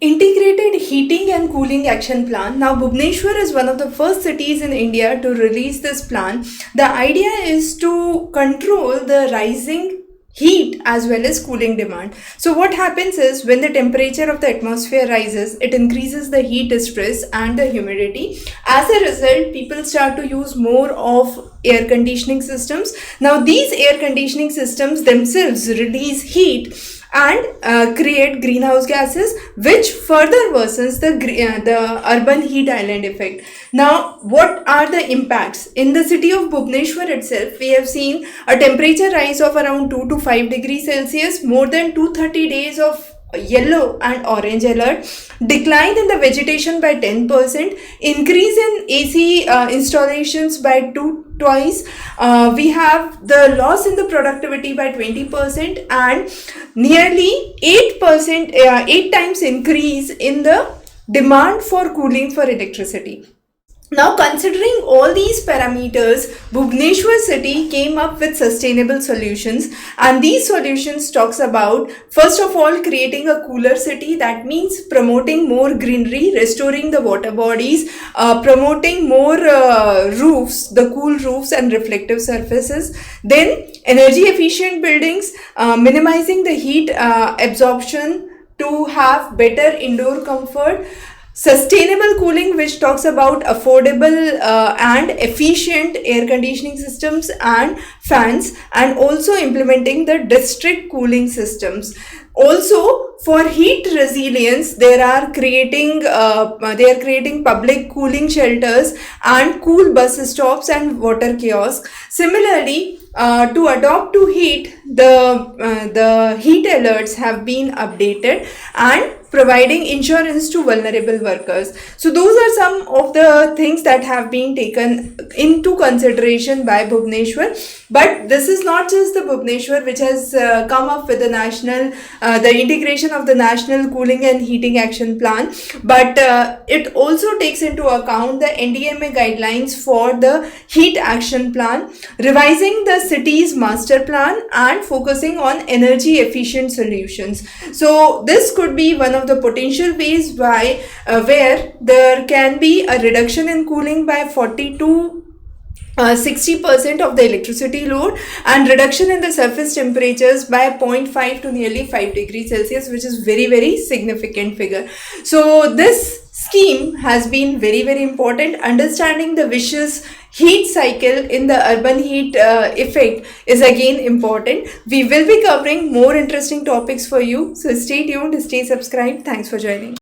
Integrated Heating and Cooling Action Plan. Now, Bhubaneswar is one of the first cities in India to release this plan. The idea is to control the rising heat as well as cooling demand. So what happens is when the temperature of the atmosphere rises, it increases the heat stress and the humidity. As a result, people start to use more of air conditioning systems. Now these air conditioning systems themselves release heat and create greenhouse gases, which further worsens the urban heat island effect. Now, what are the impacts? In the city of Bhubaneswar itself, we have seen a temperature rise of around 2 to 5 degrees Celsius, more than 230 days of yellow and orange alert, decline in the vegetation by 10%, increase in AC installations by twice. We have the loss in the productivity by 20% and nearly 8%, 8 times increase in the demand for cooling for electricity. Now, considering all these parameters, Bhubaneswar city came up with sustainable solutions, and these solutions talks about, first of all, creating a cooler city. That means promoting more greenery, restoring the water bodies, promoting more roofs, the cool roofs and reflective surfaces. Then energy efficient buildings, minimizing the heat absorption to have better indoor comfort. Sustainable cooling, which talks about affordable and efficient air conditioning systems and fans, and also implementing the district cooling systems. Also, for heat resilience, they are creating public cooling shelters and cool bus stops and water kiosks. Similarly, to adopt to heat, the heat alerts have been updated and providing insurance to vulnerable workers. So those are some of the things that have been taken into consideration by Bhubaneswar. But this is not just the Bhubaneswar which has come up with the integration of the National Cooling and Heating Action Plan, but it also takes into account the NDMA guidelines for the Heat Action Plan, revising the city's master plan and focusing on energy efficient solutions. So this could be one of the potential ways where there can be a reduction in cooling by 40 to 60% of the electricity load, and reduction in the surface temperatures by 0.5 to nearly 5 degrees Celsius, which is very significant figure. So this scheme has been very important. Understanding the vicious heat cycle in the urban heat effect is again important. We will be covering more interesting topics for you, so stay tuned, stay subscribed. Thanks for joining.